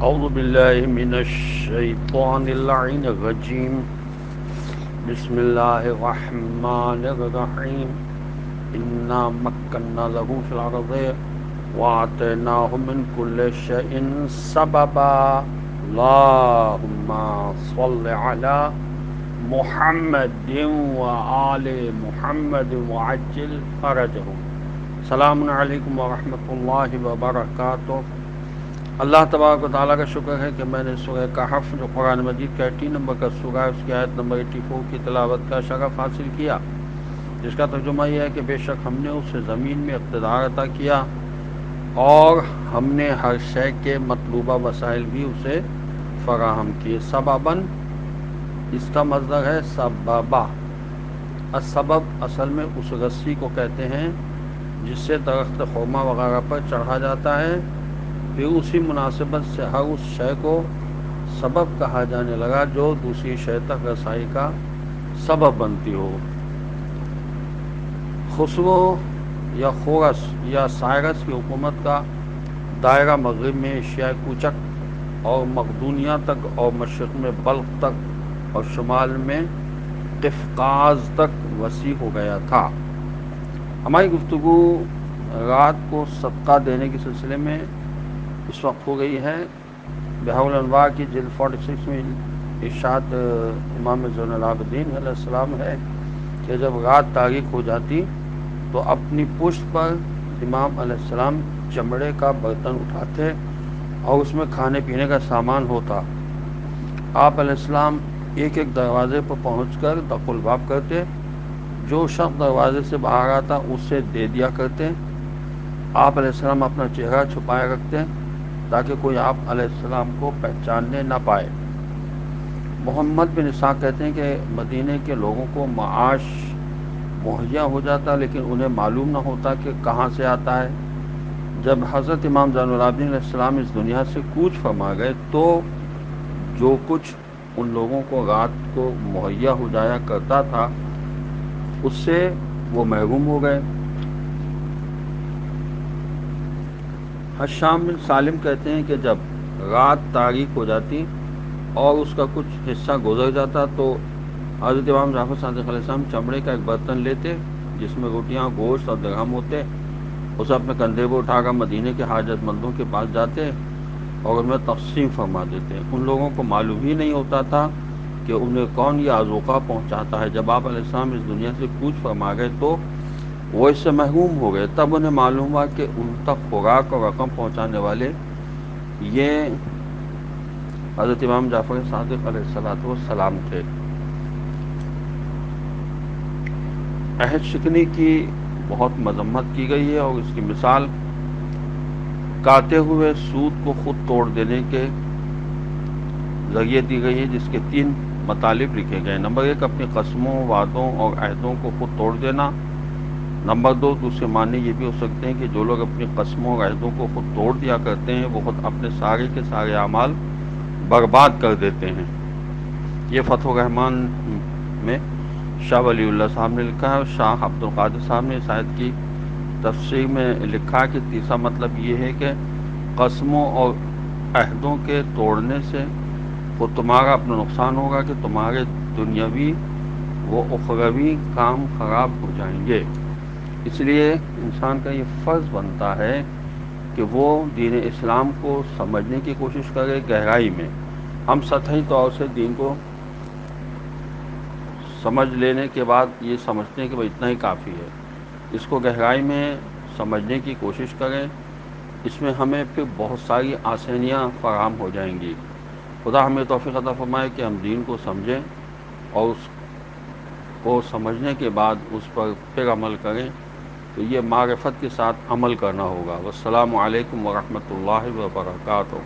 اعوذ باللہ من الشیطان اللعین الرجیم بسم اللہ الرحمن الرحیم انا مکننا له فی الارض وآتیناہ من کل شیء سببا اللہم صل علی محمد وآل محمد وعجل فرجہم۔ السلام علیکم ورحمۃ اللہ وبرکاتہ۔ اللہ تبارک و تعالیٰ کا شکر ہے کہ میں نے سورہ کہف جو قرآن مجید کا 80 نمبر کا سورہ ہے، اس کی آیت نمبر 84 کی تلاوت کا شرف حاصل کیا، جس کا ترجمہ یہ ہے کہ بے شک ہم نے اسے زمین میں اقتدار عطا کیا اور ہم نے ہر شے کے مطلوبہ وسائل بھی اسے فراہم کیے۔ سبباً اس کا مصدر ہے سببا۔ السبب اصل میں اس رسی کو کہتے ہیں جس سے درخت خرما وغیرہ پر چڑھا جاتا ہے، پھر اسی مناسبت سے ہر اس شے کو سبب کہا جانے لگا جو دوسری شے تک رسائی کا سبب بنتی ہو۔ خسرو یا خورس یا سائرس کی حکومت کا دائرہ مغرب میں ایشیائے کوچک اور مقدونیہ تک اور مشرق میں بلخ تک اور شمال میں قفقاز تک وسیع ہو گیا تھا۔ ہماری گفتگو رات کو صدقہ دینے کے سلسلے میں اس وقت ہو گئی ہے۔ بحر الانوار کی جلد 46 میں ارشاد امام زین العابدین علیہ السلام ہے کہ جب رات تاریک ہو جاتی تو اپنی پشت پر امام علیہ السلام چمڑے کا برتن اٹھاتے اور اس میں کھانے پینے کا سامان ہوتا۔ آپ علیہ السلام ایک ایک دروازے پر پہنچ کر دق الباب کرتے، جو شخص دروازے سے باہر آتا اسے دے دیا کرتے۔ آپ علیہ السلام اپنا چہرہ چھپائے رکھتے تاکہ کوئی آپ علیہ السلام کو پہچاننے نہ پائے۔ محمد بن اسحاق کہتے ہیں کہ مدینے کے لوگوں کو معاش مہیا ہو جاتا لیکن انہیں معلوم نہ ہوتا کہ کہاں سے آتا ہے۔ جب حضرت امام زین العابدین علیہ السلام اس دنیا سے کوچ فرما گئے تو جو کچھ ان لوگوں کو رات کو مہیا ہو جایا کرتا تھا اس سے وہ محروم ہو گئے۔ حشام بن سالم کہتے ہیں کہ جب رات تاریک ہو جاتی اور اس کا کچھ حصہ گزر جاتا تو حضرت امام جعفر صادق علیہ السلام چمڑے کا ایک برتن لیتے جس میں روٹیاں، گوشت اور درہم ہوتے، اسے اپنے کندھے پر اٹھا کر مدینے کے حاجت مندوں کے پاس جاتے اور ان میں تقسیم فرما دیتے۔ ان لوگوں کو معلوم ہی نہیں ہوتا تھا کہ انہیں کون یہ عذوقہ پہنچاتا ہے۔ جب آپ علیہ السلام اس دنیا سے کوچ فرما گئے تو وہ اس سے محروم ہو گئے، تب انہیں معلوم ہوا کہ ان تک خوراک اور رقم پہنچانے والے یہ حضرت امام جعفر صادق علیہ السلام تھے۔ عہد شکنی کی بہت مذمت کی گئی ہے اور اس کی مثال کاتے ہوئے سود کو خود توڑ دینے کے ذریعے دی گئی ہے، جس کے 3 مطالب لکھے گئے۔ نمبر 1 اپنی قسموں، وعدوں اور عہدوں کو خود توڑ دینا۔ نمبر 2 دوسرے معنی یہ بھی ہو سکتے ہیں کہ جو لوگ اپنی قسموں اور عہدوں کو خود توڑ دیا کرتے ہیں وہ خود اپنے سارے کے سارے اعمال برباد کر دیتے ہیں۔ یہ فتح الرحمان میں شاہ ولی اللہ صاحب نے لکھا ہے اور شاہ عبد القادر صاحب نے اس آیت کی تفسیر میں لکھا کہ تیسرا مطلب یہ ہے کہ قسموں اور عہدوں کے توڑنے سے خود تمہارا اپنا نقصان ہوگا کہ تمہارے دنیاوی و اخروی کام خراب ہو جائیں گے۔ اس لیے انسان کا یہ فرض بنتا ہے کہ وہ دین اسلام کو سمجھنے کی کوشش کرے گہرائی میں۔ ہم سطحی طور سے دین کو سمجھ لینے کے بعد یہ سمجھتے ہیں کہ بھئی اتنا ہی کافی ہے، اس کو گہرائی میں سمجھنے کی کوشش کریں، اس میں ہمیں پھر بہت ساری آسانیاں فراہم ہو جائیں گی۔ خدا ہمیں توفیق عطا فرمائے کہ ہم دین کو سمجھیں اور اس کو سمجھنے کے بعد اس پر پھر عمل کریں، تو یہ معرفت کے ساتھ عمل کرنا ہوگا۔ والسلام علیکم ورحمۃ اللہ وبرکاتہ۔